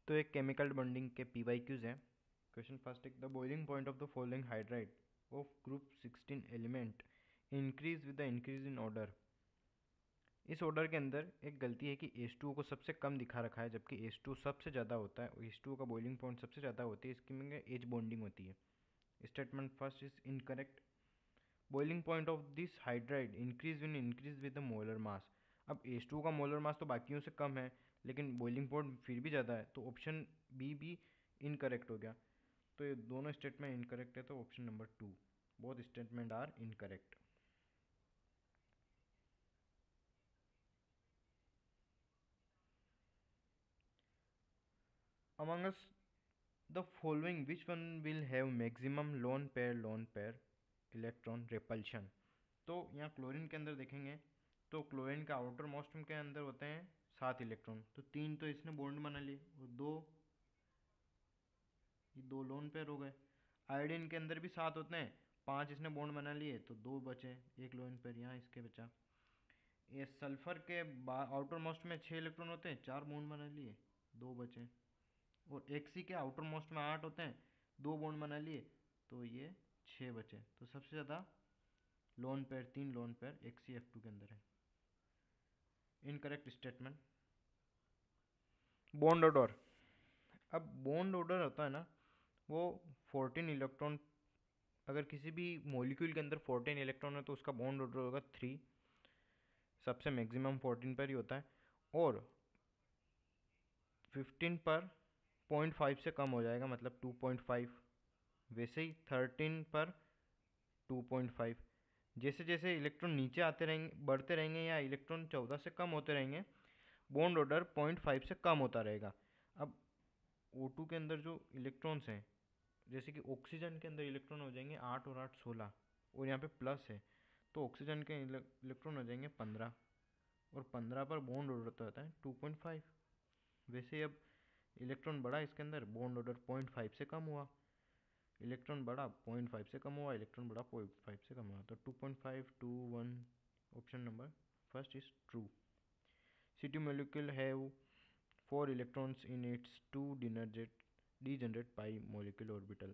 तो एक chemical bonding के PYQs हैं। Question first, the boiling point of the following hydride of group 16 element increase with the increase in order. इस order के अंदर एक गलती है कि H2O को सबसे कम दिखा रखा है, जबकि H2O सबसे ज़्यादा होता है और H2O का बॉइलिंग पॉइंट सबसे ज़्यादा होती है। इसकी में एच बॉन्डिंग होती है। Statement first is incorrect. Boiling point of this hydride increase with the molar mass. अब H2O का मोलर मास तो बाकियों से कम है, लेकिन बॉइलिंग पॉइंट फिर भी ज़्यादा है, तो ऑप्शन बी भी इनकरेक्ट हो गया। तो ये दोनों स्टेटमेंट इनकरेक्ट है, तो option number 2, both statement are incorrect. Among us the following, which one will have maximum lone pair electron repulsion? तो यहाँ क्लोरीन के अंदर देखेंगे तो क्लोरीन का आउटर मोस्ट के अंदर होते हैं 7 इलेक्ट्रॉन, तो 3 तो इसने बॉन्ड बना लिए और ये 2 लोन पेयर हो गए। आयोडीन के अंदर भी 7 होते हैं, 5 इसने बॉन्ड बना लिए तो 2 बचे, 1 लोन पेयर यहाँ इसके बचा। ये सल्फर के आउटर मोस्ट में 6 इलेक्ट्रॉन होते हैं, 4 बॉन्ड बना लिए, 2 बचे। और एक्सी के आउटर मोस्ट में 8 होते हैं, 2 बॉन्ड बना लिए तो ये 6 बचे। तो सबसे ज़्यादा lone pair 3 lone pair XCF2 के अंदर है। Incorrect statement. Bond order. अब बॉन्ड ऑर्डर होता है ना, वो 14 इलेक्ट्रॉन, अगर किसी भी मॉलिक्यूल के अंदर 14 इलेक्ट्रॉन है तो उसका बॉन्ड ऑर्डर होगा 3, सबसे मैक्सिमम 14 पर ही होता है। और 15 पर 0.5 से कम हो जाएगा, मतलब 2.5। वैसे ही 13 पर 2.5। जैसे जैसे इलेक्ट्रॉन नीचे आते रहेंगे, बढ़ते रहेंगे, या इलेक्ट्रॉन 14 से कम होते रहेंगे, बॉन्ड ऑर्डर 0.5 से कम होता रहेगा। अब O2 के अंदर जो इलेक्ट्रॉन्स हैं, जैसे कि ऑक्सीजन के अंदर इलेक्ट्रॉन हो जाएंगे 8 और 8 16, और यहाँ पे प्लस है, तो ऑक्सीजन के इलेक्ट्रॉन हो जाएंगे 15, और 15 पर बॉन्ड ऑर्डर होता है 2.5। वैसे अब इलेक्ट्रॉन बढ़ा इसके अंदर, बॉन्ड ऑर्डर 0.5 से कम हुआ, इलेक्ट्रॉन बढ़ा 0.5 से कम हुआ, इलेक्ट्रॉन बढ़ा 0.5 से कम हुआ, तो 2.5 2 1, option number first is true. C2 molecule have 4 electrons in its 2 degenerate pi molecule orbital।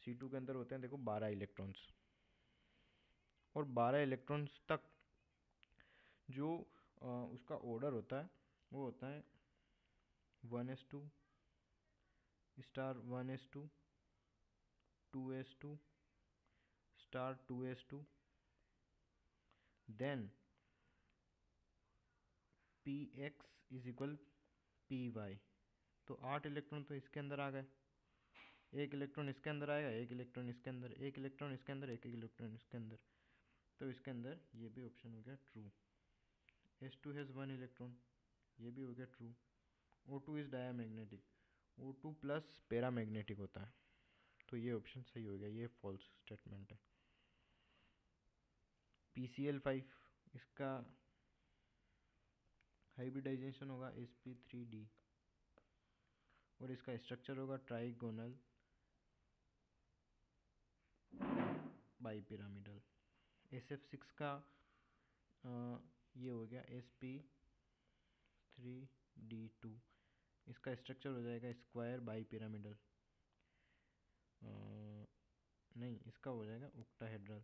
C2 के अंदर होते हैं देखो 12 इलेक्ट्रॉन्स, और 12 इलेक्ट्रॉन्स तक जो उसका ऑर्डर होता है वो होता है 1s2 star 1s2 2s2 star 2s2, then px is equal py। तो 8 इलेक्ट्रॉन तो इसके अंदर आ गए, एक इलेक्ट्रॉन इसके अंदर आएगा, एक इलेक्ट्रॉन इसके अंदर, एक इलेक्ट्रॉन इसके अंदर, एक इलेक्ट्रॉन इसके अंदर, तो इसके अंदर ये भी ऑप्शन हो गया ट्रू। S2 हैज़ 1 इलेक्ट्रॉन, ये भी हो गया true. O2 is diamagnetic, O2 plus paramagnetic होता है, तो ये ऑप्शन सही हो गया, ये फॉल्स स्टेटमेंट है। PCl5, इसका हाइब्रिडाइजेशन होगा sp3d, और इसका स्ट्रक्चर होगा ट्राइगोनल बाईपिरामिडल। SF6 का ये हो गया sp3d2, इसका स्ट्रक्चर हो जाएगा स्क्वायर बाईपिरामिडल, नहीं इसका हो जाएगा ऑक्टाहेड्रल।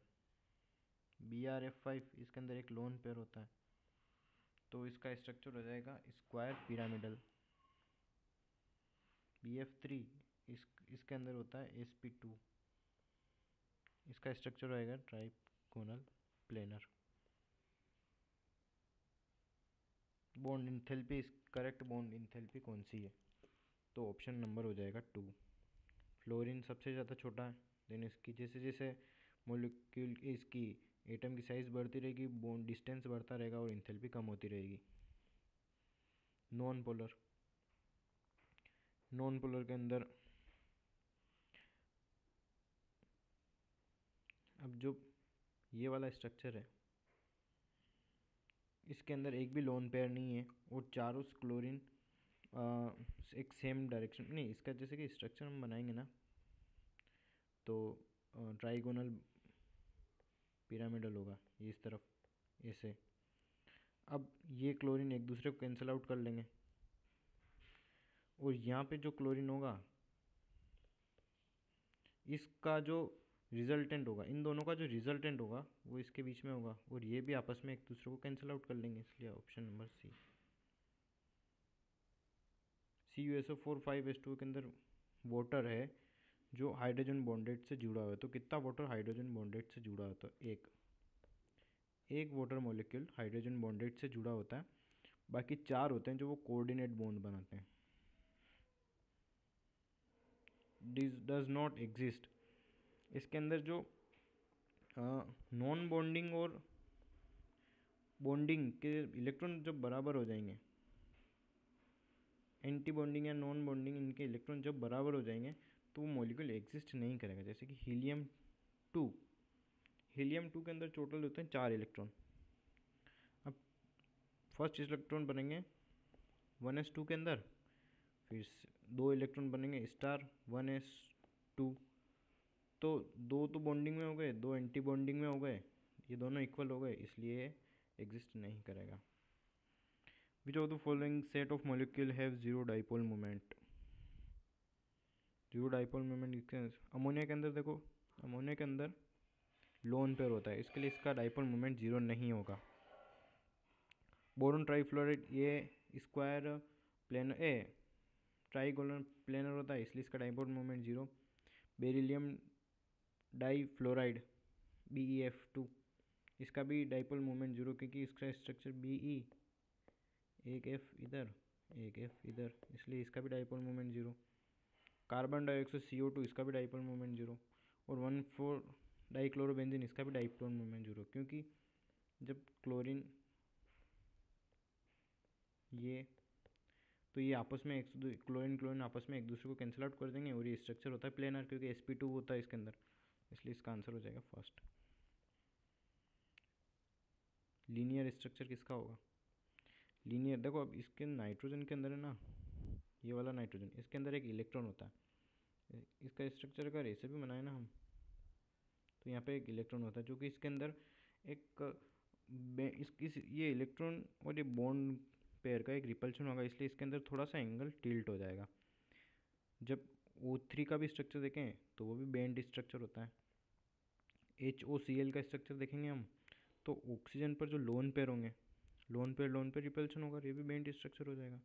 BrF5, इसके अंदर एक लोन पेयर होता है, तो इसका स्ट्रक्चर हो जाएगा स्क्वायर पिरामिडल। BF3, इसके अंदर होता है sp2, इसका स्ट्रक्चर रहेगा trigonal planar. Bond enthalpy, correct bond enthalpy कौन सी है? तो ऑप्शन नंबर हो जाएगा 2। फ्लोरीन सबसे ज़्यादा छोटा है, देन इसकी जैसे जैसे मोलिक्यूल इसकी एटम की साइज़ बढ़ती रहेगी, बॉन्ड डिस्टेंस बढ़ता रहेगा और इंथैल्पी कम होती रहेगी। नॉन पोलर के अंदर अब जो ये वाला स्ट्रक्चर है, इसके अंदर एक भी लोन पेयर नहीं है, और चारों क्लोरीन एक सेम डायरेक्शन नहीं, इसका जैसे कि स्ट्रक्चर हम बनाएंगे ना, तो ट्राइगोनल पिरामिडल होगा, ये इस तरफ ऐसे। अब ये क्लोरीन एक दूसरे को कैंसिल आउट कर लेंगे, और यहाँ पे जो क्लोरीन होगा इसका जो रिजल्टेंट होगा, इन दोनों का जो रिजल्टेंट होगा वो इसके बीच में होगा, और ये भी आपस में एक दूसरे को कैंसिल आउट कर लेंगे, इसलिए option number C. CuSO4 5H2 के अंदर वाटर है जो हाइड्रोजन बॉन्डेड से जुड़ा हुआ है, तो कितना वाटर हाइड्रोजन बॉन्डेड से जुड़ा होता है? एक वाटर मॉलिक्यूल हाइड्रोजन बॉन्डेड से जुड़ा होता है, बाकी 4 होते हैं जो वो कोऑर्डिनेट बॉन्ड बनाते हैं। डज नॉट एग्जिस्ट, इसके अंदर जो नॉन बॉन्डिंग और बॉन्डिंग के इलेक्ट्रॉन जब बराबर हो जाएंगे, एंटी बॉन्डिंग या नॉन बॉन्डिंग इनके इलेक्ट्रॉन जब बराबर हो जाएंगे तो वो मॉलिक्यूल एग्जिस्ट नहीं करेगा। जैसे कि हीलियम 2, हीलियम 2 के अंदर टोटल होते हैं 4 इलेक्ट्रॉन। अब फर्स्ट इलेक्ट्रॉन बनेंगे 1s2 के अंदर, फिर 2 इलेक्ट्रॉन बनेंगे स्टार 1s2, तो 2 तो बॉन्डिंग में हो गए, 2 एंटी बॉन्डिंग में हो गए, ये दोनों इक्वल हो गए, इसलिए एग्जिस्ट नहीं करेगा। Which of the following set of molecule have zero dipole moment? Zero dipole moment ammonia के अंदर देखो, अमोनिया के अंदर लोन पेयर होता है, इसके लिए इसका डाइपोल मोमेंट जीरो नहीं होगा। बोरोन ट्राईफ्लोराइड ये स्क्वायर प्लेनर ट्राईगोनल प्लेनर होता है, इसलिए इसका dipole moment zero. Beryllium difluoride BeF2, इसका भी डाइपोल मोमेंट जीरो, क्योंकि इसका स्ट्रक्चर Be, एक F इधर एक F इधर, इसलिए इसका भी dipole moment zero. Carbon dioxide CO2, इसका भी डाइपोल मोमेंट जीरो। और 1,4 डाइक्लोरोबेंजीन, इसका भी डाइपोल मोमेंट जीरो, क्योंकि जब क्लोरीन ये तो ये आपस में क्लोरीन आपस में एक दूसरे को कैंसिल आउट कर देंगे, और ये स्ट्रक्चर होता है प्लेनर, क्योंकि sp2 होता है इसके अंदर, इसलिए इसका आंसर हो जाएगा फर्स्ट। लीनियर स्ट्रक्चर किसका होगा? लीनियर देखो, अब इसके नाइट्रोजन के अंदर है ना, ये वाला नाइट्रोजन, इसके अंदर एक इलेक्ट्रॉन होता है। इसका स्ट्रक्चर अगर ऐसे भी बनाए ना हम, तो यहाँ पे एक इलेक्ट्रॉन होता है, जो कि इसके अंदर एक ये इलेक्ट्रॉन और ये बॉन्ड पेयर का एक रिपल्शन होगा, इसलिए इसके अंदर थोड़ा सा एंगल टिल्ट हो जाएगा। जब O3 का भी स्ट्रक्चर देखें तो वो भी बेंड स्ट्रक्चर होता है। HOCl का स्ट्रक्चर देखेंगे हम, तो ऑक्सीजन पर जो लोन पेयर होंगे, लोन पेयर रिपल्शन होगा, ये भी बेंड स्ट्रक्चर हो जाएगा।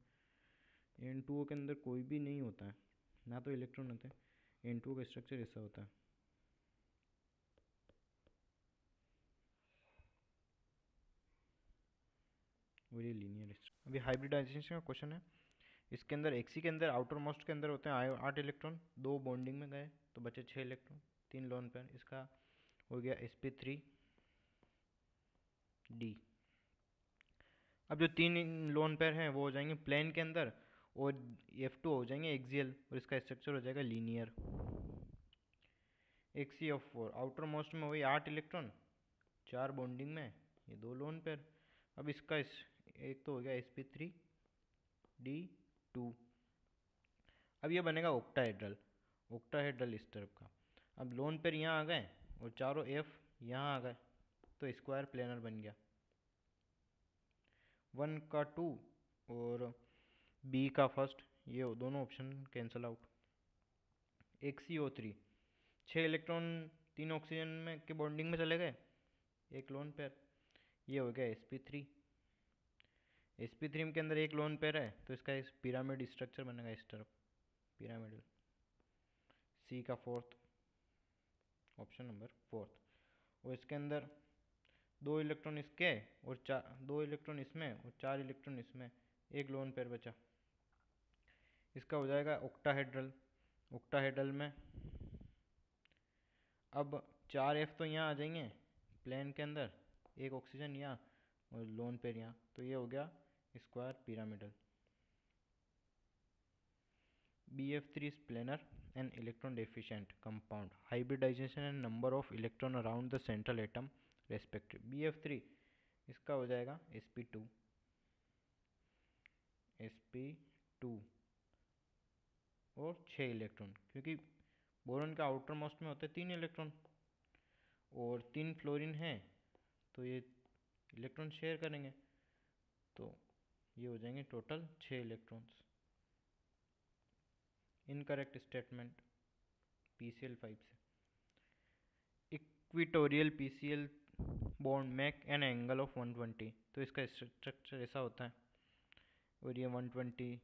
N2O के अंदर कोई भी नहीं होता है, ना तो इलेक्ट्रॉन होते हैं। N2O का स्ट्रक्चर ऐसा होता है। और ये लीनियर। अभी हाइब्रिडाइजेशन का क्वेश्चन है, इसके अंदर Xe के अंदर आउटर मोस्ट के अंदर होते हैं 8 इलेक्ट्रॉन, 2 बॉन्डिंग में गए तो बचे 6 इलेक्ट्रॉन, 3 लोन पेयर, इसका हो गया sp3d। अब जो 3 लोन पेयर हैं वो हो जाएंगे प्लेन के अंदर, और F2 हो जाएंगे एक्सियल, और इसका स्ट्रक्चर हो जाएगा लीनियर। HCl आउटर मोस्ट में वही 8 इलेक्ट्रॉन, 4 बॉन्डिंग में, ये 2 लोन पेयर। अब इसका एक तो हो गया sp3d2। अब ये बनेगा ऑक्टाहेड्रल इस तरफ का। अब लोन पेयर यहाँ आ गए और चारों F यहाँ आ गए, तो स्क्वायर प्लेनर बन गया। 1 का 2 और B का फर्स्ट, ये दोनों option cancel out. HCO3 6 electron 3 oxygen में के बॉन्डिंग में चले गए, एक लोन पेयर, ये हो गया sp3। sp3 के अंदर एक लोन पेयर है, तो इसका इस पिरामिड स्ट्रक्चर बनेगा इस तरफ, पिरामिडल। C का फोर्थ, ऑप्शन नंबर फोर्थ। और इसके अंदर 2 इलेक्ट्रॉन इसके और 2 इलेक्ट्रॉन इसमें और 4 इलेक्ट्रॉन इसमें, एक लोन पेयर बचा, इसका हो जाएगा ऑक्टाहेड्रल। ऑक्टाहेड्रल में अब 4 F तो यहाँ आ जाएंगे प्लेन के अंदर, एक ऑक्सीजन यहाँ और लोन पेयर यहाँ, तो ये हो गया square pyramidal. BF3 is planar and electron deficient compound. Hybridization and number of electron around the central atom respective. BF3 इसका हो जाएगा sp2 और 6 इलेक्ट्रॉन, क्योंकि बोरॉन का आउटर मोस्ट में होते हैं 3 इलेक्ट्रॉन और 3 फ्लोरीन है, तो ये इलेक्ट्रॉन शेयर करेंगे, तो ये हो जाएंगे total 6 electrons. Incorrect statement PCl5 से। Equatorial PCl bond make an angle of 120, तो इसका स्ट्रक्चर ऐसा होता है और ये 120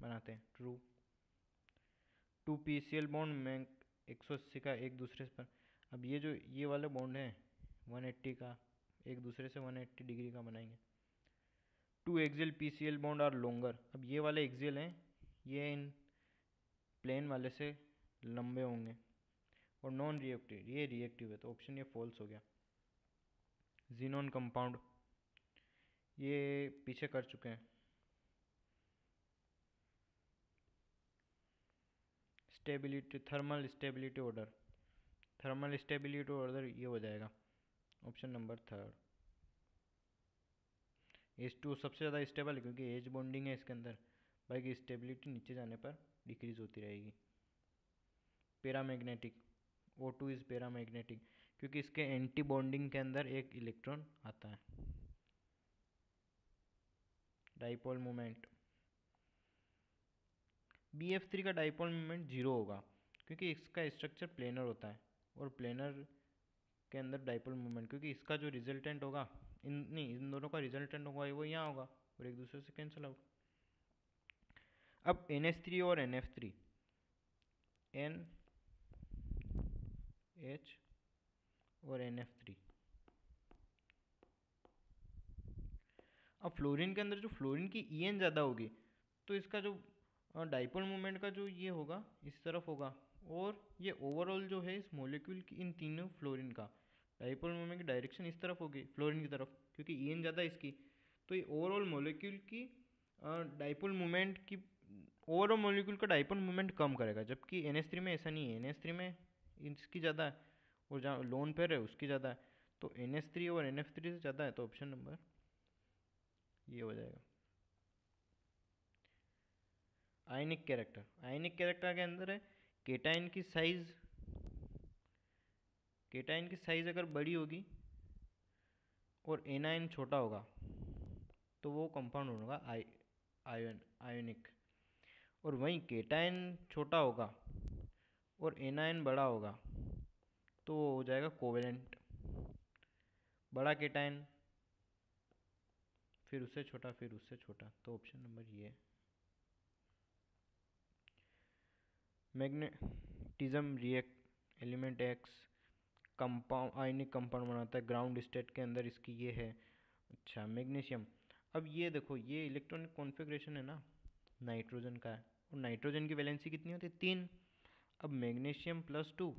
बनाते हैं। ट्रू। 2 PCl बॉन्ड मेक 180 का एक दूसरे पर। अब ये जो ये वाले बॉन्ड है 180 का, एक दूसरे से 180 डिग्री का बनाएंगे। 2 axial PCl bond are longer. अब ये वाले एक्सियल हैं, ये इन प्लेन वाले से लंबे होंगे। और नॉन रिएक्टिव, ये रिएक्टिव है, तो ऑप्शन ये फॉल्स हो गया। जीनोन कंपाउंड ये पीछे कर चुके हैं। Stability, thermal stability order, thermal stability order ये हो जाएगा ऑप्शन नंबर 3। H2 सबसे ज़्यादा स्टेबल है क्योंकि एज बॉन्डिंग है इसके अंदर, बाकी स्टेबिलिटी नीचे जाने पर डिक्रीज होती रहेगी। पैरामैग्नेटिक, O2 इज पैरामैग्नेटिक क्योंकि इसके एंटी बॉन्डिंग के अंदर एक इलेक्ट्रॉन आता है। डाइपोल मोमेंट, BF3 का डाइपोल मोमेंट 0 होगा क्योंकि इसका स्ट्रक्चर प्लेनर होता है, और प्लेनर के अंदर डाइपोल मोमेंट, क्योंकि इसका जो रिजल्टेंट होगा इन दोनों का रिजल्टेंट होगा वो यहाँ होगा और एक दूसरे से कैंसिल आउट। अब NH3 और NF3, NH और NF3, अब फ्लोरीन के अंदर जो फ्लोरीन की EN ज़्यादा होगी तो इसका जो डाइपोल मोमेंट का जो ये होगा इस तरफ होगा, और ये ओवरऑल जो है इस मॉलिक्यूल की इन तीनों फ्लोरीन का डाइपोल मोमेंट की डायरेक्शन इस तरफ होगी फ्लोरीन की तरफ, क्योंकि EN ज़्यादा इसकी, तो ये ओवरऑल मॉलिक्यूल की डाइपोल मोमेंट की ओवरऑल मॉलिक्यूल का डाइपोल मोमेंट कम करेगा। जबकि NH3 में ऐसा नहीं है, NH3 में इसकी ज़्यादा है और जहाँ लोन पेयर है उसकी ज़्यादा है, तो NH3 और NF3 से ज़्यादा है, तो ऑप्शन नंबर ये हो जाएगा। आयनिक कैरेक्टर, आयनिक कैरेक्टर के अंदर है केटाइन की साइज, केटाइन की साइज अगर बड़ी होगी और एनाइन छोटा होगा तो वो कंपाउंड होगा आयोनिक, और वहीं केटाइन छोटा होगा और एनाइन बड़ा होगा तो वो हो जाएगा कोवेलेंट। बड़ा केटाइन फिर उससे छोटा फिर उससे छोटा, तो ऑप्शन नंबर ये है। Magnetism react element x compound ionic compound बनाता है, ग्राउंड स्टेट के अंदर इसकी ये है। अच्छा मैग्नीशियम, अब ये देखो ये इलेक्ट्रॉनिक कॉन्फ़िगरेशन है ना नाइट्रोजन का है, और नाइट्रोजन की वैलेंसी कितनी होती है 3। अब मैग्नीशियम +2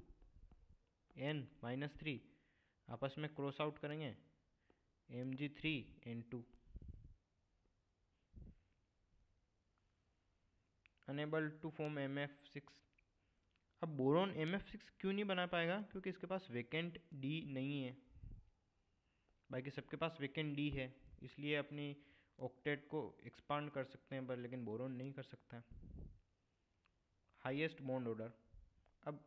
N-3 आपस में क्रॉस आउट करेंगे Mg3N2, unable to form MF6। अब बोरॉन MF6 क्यों नहीं बना पाएगा, क्योंकि इसके पास वेकेंट D नहीं है, बाकी सबके पास वेकेंट D है, इसलिए अपनी ऑक्टेट को एक्सपांड कर सकते हैं पर, लेकिन बोरॉन नहीं कर सकता। हाईएस्ट बॉन्ड ऑर्डर, अब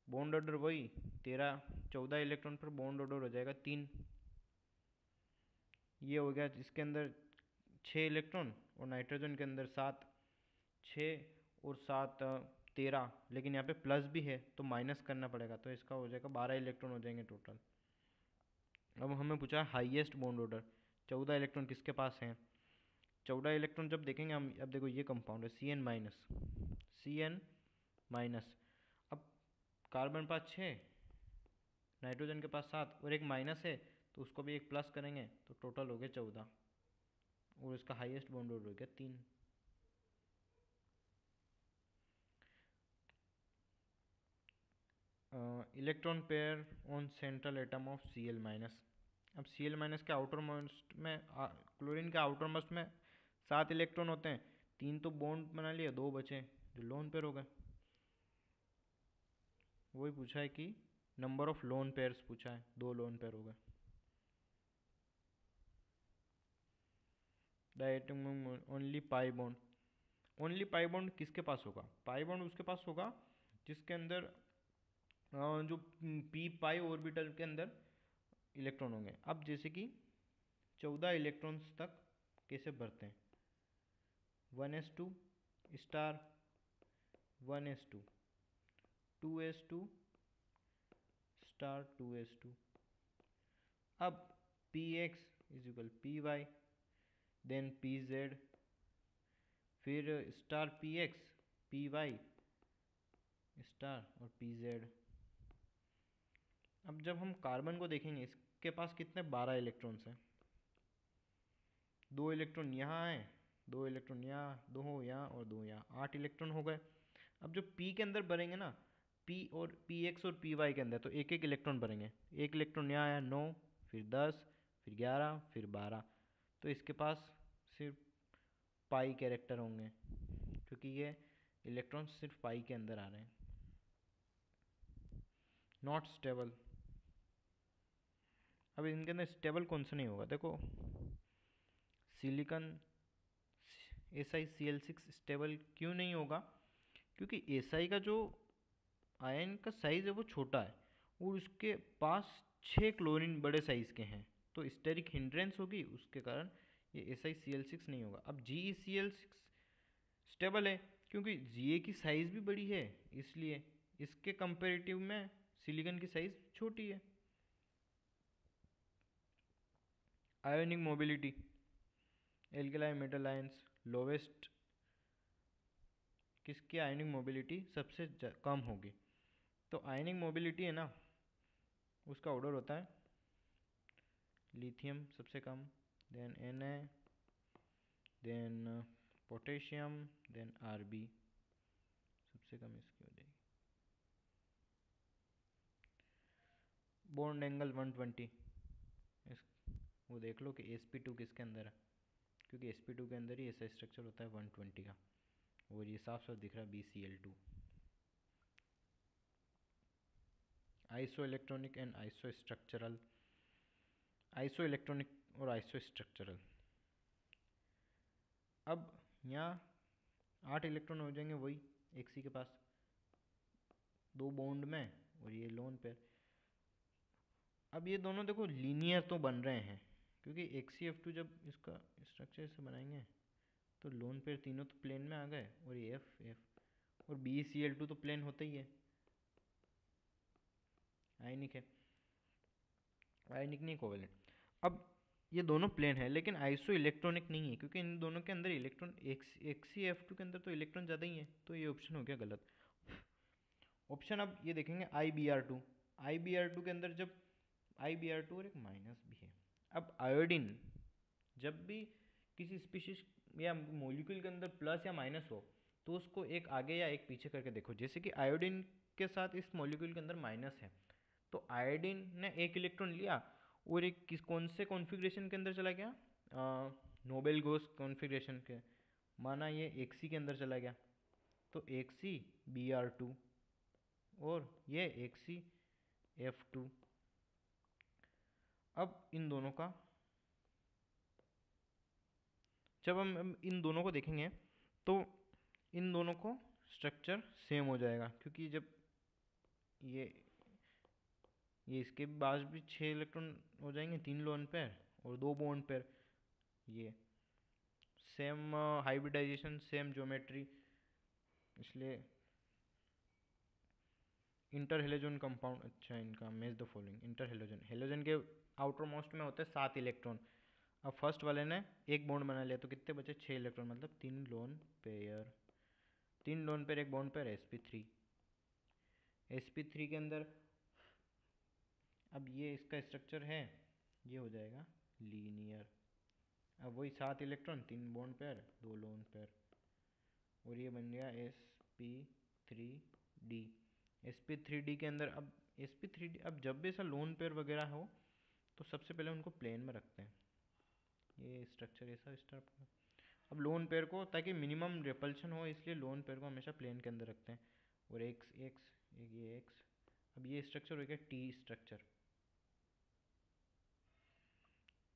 बॉन्ड ऑर्डर वही 14 इलेक्ट्रॉन पर बॉन्ड ऑर्डर हो जाएगा 3, ये हो गया इसके अंदर 6 इलेक्ट्रॉन और नाइट्रोजन के अंदर 7, 6 और 7 13, लेकिन यहाँ पे प्लस भी है तो माइनस करना पड़ेगा, तो इसका हो जाएगा 12 इलेक्ट्रॉन हो जाएंगे टोटल। अब हमें पूछा हाईएस्ट बॉन्ड ऑर्डर, 14 इलेक्ट्रॉन किसके पास हैं। 14 इलेक्ट्रॉन जब देखेंगे हम, अब देखो ये कंपाउंड है CN माइनस, अब कार्बन पास 6, नाइट्रोजन के पास 7 और एक माइनस है तो उसको भी एक प्लस करेंगे तो टोटल हो गया 14, और इसका हाईएस्ट बॉन्ड ऑर्डर हो गया 3। Electron pair on central atom of Cl-। अब Cl- के आउटर मोस्ट में क्लोरीन के आउटर मोस्ट में 7 इलेक्ट्रॉन होते हैं, 3 तो बॉन्ड बना लिए, 2 बचे जो लोन पेयर हो गए। वही पूछा है कि नंबर ऑफ लोन पेयर्स पूछा है, 2 लोन पेयर हो गए। Diatom only pi bond, only pi bond किसके पास होगा, पाई बॉन्ड उसके पास होगा जिसके अंदर जो पी पाई ऑर्बिटल के अंदर इलेक्ट्रॉन होंगे। अब जैसे कि 14 इलेक्ट्रॉन्स तक कैसे भरते हैं, 1s2 star 1s2, 2s2 star 2s2। अब px is equal py, then pz, फिर स्टार px, py स्टार और pz। अब जब हम कार्बन को देखेंगे, इसके पास कितने 12 इलेक्ट्रॉन्स हैं। 2 इलेक्ट्रॉन यहाँ हैं, 2 इलेक्ट्रॉन यहाँ, 2 यहाँ और 2 यहाँ, 8 इलेक्ट्रॉन हो गए। अब जो p के अंदर भरेंगे ना, p और px और py के अंदर, तो एक एक इलेक्ट्रॉन भरेंगे। एक इलेक्ट्रॉन यहाँ आया 9, फिर 10, फिर 11, फिर 12। तो इसके पास सिर्फ पाई कैरेक्टर होंगे, क्योंकि ये इलेक्ट्रॉन सिर्फ पाई के अंदर आ रहे हैं। Not stable. अब इनके अंदर स्टेबल कौन सा नहीं होगा, देखो सिलिकॉन Si Cl6 स्टेबल क्यों नहीं होगा, क्योंकि Si का जो आयन का साइज है वो छोटा है और उसके पास 6 क्लोरीन बड़े साइज के हैं, तो स्टेरिक हिंड्रेंस होगी, उसके कारण ये Si Cl6 नहीं होगा। अब GeCl6 स्टेबल है क्योंकि Ga की साइज भी बड़ी है, इसलिए इसके कंपेरेटिव में सिलिकॉन की साइज छोटी है। Ionic mobility, alkali metal ions lowest, किसकी आयोनिक मोबिलिटी सबसे कम होगी। तो आयोनिक मोबिलिटी है ना, उसका ऑर्डर होता है लिथियम सबसे कम, then Na, then potassium, then Rb सबसे कम इसकी हो जाएगी। बॉन्ड एंगल 120, वो देख लो कि sp2 किसके अंदर है, क्योंकि sp2 के अंदर ही ऐसा स्ट्रक्चर होता है 120 का, और ये साफ साफ दिख रहा है BCl2। Iso electronic and iso structural, iso electronic और आइसो स्ट्रक्चरल। अब यहाँ 8 इलेक्ट्रॉन हो जाएंगे वही एक सी के पास, 2 बॉन्ड में, और ये लोन पेयर। अब ये दोनों देखो लीनियर तो बन रहे हैं, क्योंकि HCF2 जब इसका स्ट्रक्चर से बनाएंगे तो लोन पेयर तीनों तो प्लेन में आ गए, और ये F और BeCl2 तो प्लेन होता ही है, आयनिक है, आयनिक नहीं कोवेलेंट। अब ये दोनों प्लेन है लेकिन आइसो इलेक्ट्रॉनिक नहीं है, क्योंकि इन दोनों के अंदर इलेक्ट्रॉन, HCF2 के अंदर तो इलेक्ट्रॉन ज़्यादा ही है, तो ये ऑप्शन हो गया गलत ऑप्शन। अब ये देखेंगे IBr2, IBr2 के अंदर जब IBr2 और एक माइनस भी है। अब आयोडीन जब भी किसी स्पीशीज या मॉलिक्यूल के अंदर प्लस या माइनस हो, तो उसको एक आगे या एक पीछे करके देखो। जैसे कि आयोडीन के साथ इस मॉलिक्यूल के अंदर माइनस है, तो आयोडीन ने एक इलेक्ट्रॉन लिया और एक कौन से कॉन्फ़िगरेशन के अंदर चला गया, नोबेल गॉस कॉन्फ़िगरेशन के, माना ये XC के अंदर चला गया, तो XCBr2 और ये XCF2। अब इन दोनों का, जब हम इन दोनों को देखेंगे तो इन दोनों को स्ट्रक्चर सेम हो जाएगा, क्योंकि जब ये इसके बाद भी 6 इलेक्ट्रॉन हो जाएंगे, 3 लोन पेयर और 2 बॉन्ड पेयर, ये सेम हाइब्रिडाइजेशन, सेम ज्योमेट्री, इसलिए इंटर हेलोजन कंपाउंड। अच्छा, इनका match the following. Inter halogen, halogen के आउटर मोस्ट में होते हैं 7 इलेक्ट्रॉन। अब फर्स्ट वाले ने एक बॉन्ड बना लिया, तो कितने बचे 6 इलेक्ट्रॉन, मतलब 3 लोन पेयर, 3 लोन पेयर, एक बॉन्ड पेयर, sp3। sp3 के अंदर अब ये इसका स्ट्रक्चर है, ये हो जाएगा लीनियर। अब वही 7 electron, 3 bond pair, 2 lone pair, और ये बन गया sp3d। sp3d के अंदर अब sp3d, अब जब भी ऐसा लोन पेयर वगैरह हो तो सबसे पहले उनको प्लेन में रखते हैं, ये स्ट्रक्चर ऐसा स्टार्ट। अब लोन पेयर को, ताकि मिनिमम रिपल्शन हो, इसलिए लोन पेयर को हमेशा प्लेन के अंदर रखते हैं, और एक्स एक्स ये एक्स। अब ये स्ट्रक्चर हो गया टी स्ट्रक्चर,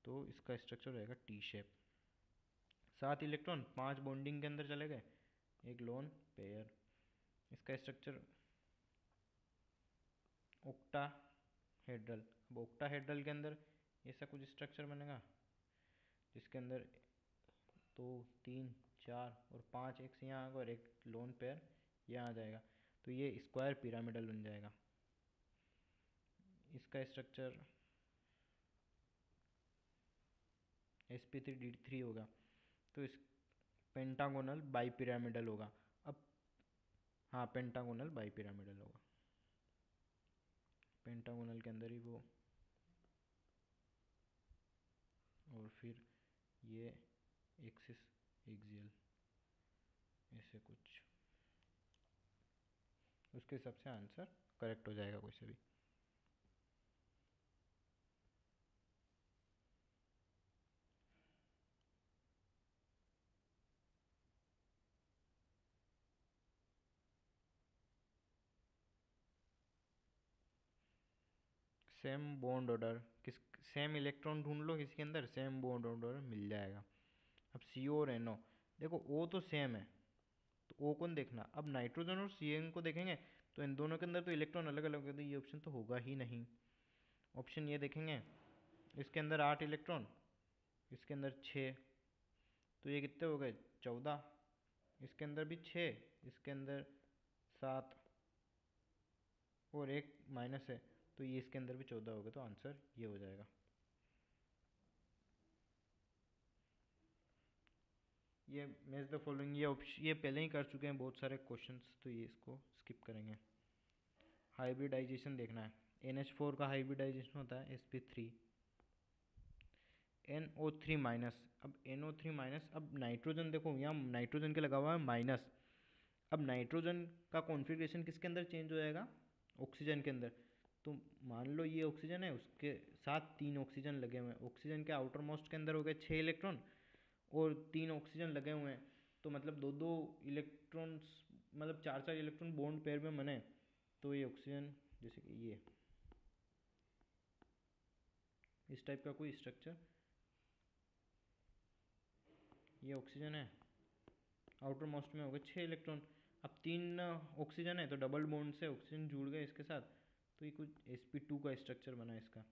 तो इसका स्ट्रक्चर रहेगा टी शेप। 7 इलेक्ट्रॉन, 5 बॉन्डिंग के अंदर चले गए, एक लोन पेयर। इसका स्ट्रक्चर ऑक्टाहेड्रल। अब ऑक्टाहेड्रल के अंदर ऐसा कुछ स्ट्रक्चर बनेगा, जिसके अंदर 2 3 4 और 5 एक्स यहाँ आ गए और एक लोन पेयर ये आ जाएगा। तो ये स्क्वायर पिरामिडल बन जाएगा। इसका स्ट्रक्चर sp3d3 होगा। तो इस पेंटागोनल बाई पिरामिडल होगा। अब हाँ, पेंटागोनल बाई पिरामिडल होगा। पेंटागोनल के अंदर ही वो, और फिर ये एक्सिस एक्सियल ऐसे कुछ, उसके हिसाब से आंसर करेक्ट हो जाएगा कोई से भी। सेम बॉन्ड ऑर्डर, किस सेम इलेक्ट्रॉन ढूंढ लो किसके अंदर, सेम बॉन्ड ऑर्डर मिल जाएगा। अब सी और एन ओ, देखो ओ तो सेम है, तो ओ कौन देखना। अब नाइट्रोजन और सी एन को देखेंगे तो इन दोनों के अंदर तो इलेक्ट्रॉन अलग अलग है, तो ये ऑप्शन तो होगा ही नहीं। ऑप्शन ये देखेंगे, इसके अंदर 8 इलेक्ट्रॉन, इसके अंदर 6, तो ये कितने हो गए 14। इसके अंदर भी 6, इसके अंदर 7, और एक माइनस है, तो ये इसके अंदर भी 14 हो गए। तो आंसर ये हो जाएगा। ये मैच द फॉलोइंग, ये ऑप्शन ये पहले ही कर चुके हैं बहुत सारे क्वेश्चंस, तो ये इसको स्किप करेंगे। हाइब्रिडाइजेशन देखना है। NH4 का हाइब्रिडाइजेशन होता है sp3 NO3 माइनस। अब NO3 माइनस, अब नाइट्रोजन देखो यहाँ नाइट्रोजन के लगा हुआ है माइनस। अब नाइट्रोजन का कॉन्फ़िगरेशन किसके अंदर चेंज हो जाएगा, ऑक्सीजन के अंदर। तो मान लो ये ऑक्सीजन है, उसके साथ 3 ऑक्सीजन लगे हुए हैं। ऑक्सीजन के आउटर मोस्ट के अंदर हो गए 6 इलेक्ट्रॉन, और 3 ऑक्सीजन लगे हुए हैं, तो मतलब दो दो इलेक्ट्रॉन्स, मतलब 4 4 इलेक्ट्रॉन बॉन्ड पेयर में बने। तो ये ऑक्सीजन, जैसे कि ये इस टाइप का कोई स्ट्रक्चर, ये ऑक्सीजन है, आउटर मोस्ट में हो गए 6 इलेक्ट्रॉन। अब 3 ऑक्सीजन है, तो डबल बॉन्ड से ऑक्सीजन जुड़ गए इसके साथ, तो ये कुछ sp2 का स्ट्रक्चर बना इसका।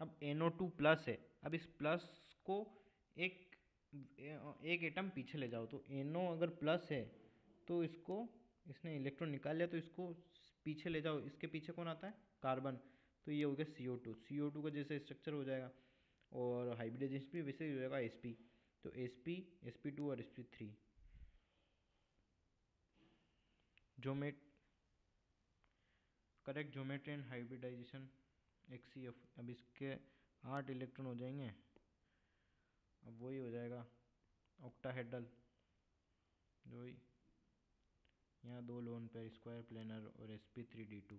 अब NO2 प्लस है, अब इस प्लस को एक एक एटम पीछे ले जाओ, तो NO अगर प्लस है तो इसको, इसने इलेक्ट्रॉन निकाल लिया, तो इसको पीछे ले जाओ, इसके पीछे कौन आता है, कार्बन। तो ये हो गया CO2, CO2 का जैसे स्ट्रक्चर हो जाएगा, और हाइब्रिडाइजेशन भी वैसे ही हो जाएगा sp। तो sp, sp2 और sp3 जोमेट correct geometry and hybridization HCF। अब इसके 8 इलेक्ट्रॉन हो जाएंगे, अब वही हो जाएगा ऑक्टाहेड्रल, जो यहाँ 2 लोन पेयर, स्क्वायर प्लेनर और sp3d2।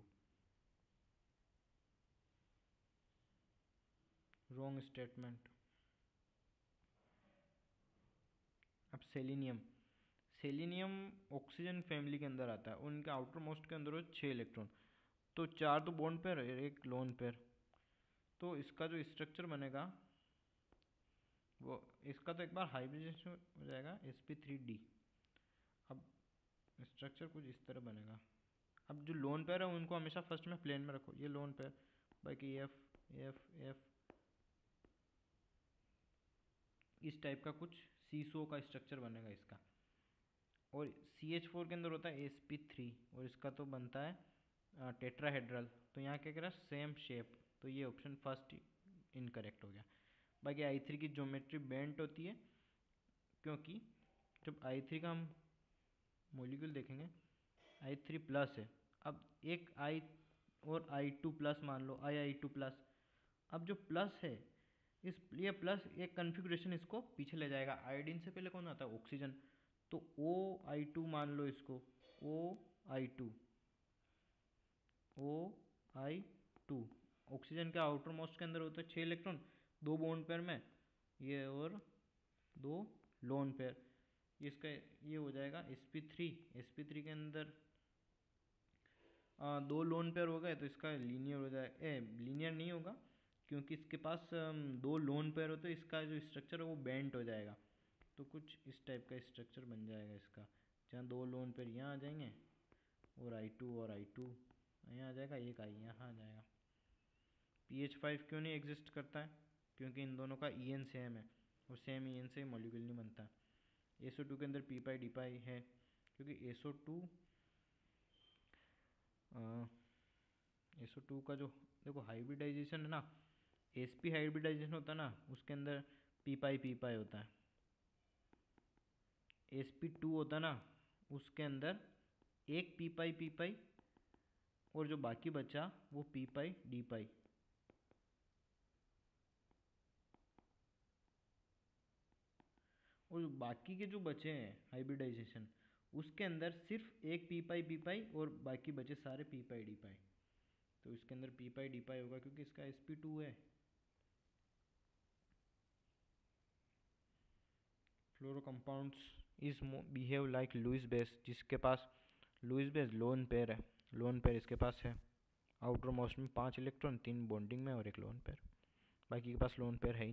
Wrong statement. अब सेलिनियम, सेलिनियम ऑक्सीजन फैमिली के अंदर आता है, उनके आउटर मोस्ट के अंदर हो 6 इलेक्ट्रॉन, तो 4 तो बॉन्ड पेयर और एक लोन पेयर। तो इसका जो स्ट्रक्चर बनेगा वो, इसका तो एक बार हाइब्रिडेशन हो जाएगा sp3d। अब स्ट्रक्चर कुछ इस तरह बनेगा। अब जो लोन पेयर है उनको हमेशा फर्स्ट में प्लेन में रखो, ये लोन पेयर, बाकी एफ एफ एफ, इस टाइप का कुछ सीसो का स्ट्रक्चर बनेगा इसका। और CH4 के अंदर होता है sp3, और इसका तो बनता है टेट्राहेड्रल। तो यहाँ क्या कह रहा है, सेम शेप, तो ये ऑप्शन फर्स्ट इनकरेक्ट हो गया। बाकी I3 की ज्योमेट्री बेंट होती है, क्योंकि जब I3 का हम मॉलिक्यूल देखेंगे, I3 प्लस है, अब एक I और I2 प्लस मान लो, I2 प्लस। अब जो प्लस है, इस ये प्लस एक कन्फिग्रेशन इसको पीछे ले जाएगा। आयोडीन से पहले कौन आता है, ऑक्सीजन, तो OI2 मान लो इसको, OI2, OI2। ऑक्सीजन के आउटर मोस्ट के अंदर होते हैं 6 इलेक्ट्रॉन, 2 बॉन्ड पेयर में ये, और 2 लोन पेयर। इसका ये हो जाएगा sp3, sp3 के अंदर 2 लोन पेयर हो गए, तो इसका लीनियर हो जाए, लीनियर नहीं होगा, क्योंकि इसके पास 2 लोन पेयर होते, इसका जो स्ट्रक्चर है वो बेंट हो जाएगा। तो कुछ इस टाइप का स्ट्रक्चर बन जाएगा इसका, जहाँ 2 लोन पेयर यहाँ आ जाएंगे, और I2 यहाँ आ जाएगा, एक आई यहाँ आ जाएगा। pH5 क्यों नहीं एग्जिस्ट करता है, क्योंकि इन दोनों का EN सेम है, और सेम EN से मॉलिक्यूल नहीं बनता। SO2 के अंदर p पाई d पाई है, क्योंकि SO2 का जो देखो हाइब्रिडाइजेशन है ना, sp हाइब्रिडाइजेशन होता है ना, उसके अंदर p पाई होता है। sp2 होता है ना, उसके अंदर एक p पाई और जो बाकी बचा वो p पाई d पाई। और बाकी के जो बचे हैं हाइब्रिडाइजेशन, उसके अंदर सिर्फ एक p पाई और बाकी बचे सारे p पाई d पाई। तो इसके अंदर p पाई d पाई होगा क्योंकि इसका sp2 है। Fluoro compounds is behave like Lewis base, जिसके पास लुईस बेस लोन पेयर है, लोन पेयर इसके पास है। आउटर मोस्ट में 5 इलेक्ट्रॉन, 3 बॉन्डिंग में और 1 लोन पेयर, बाकी के पास लोन पेयर है ही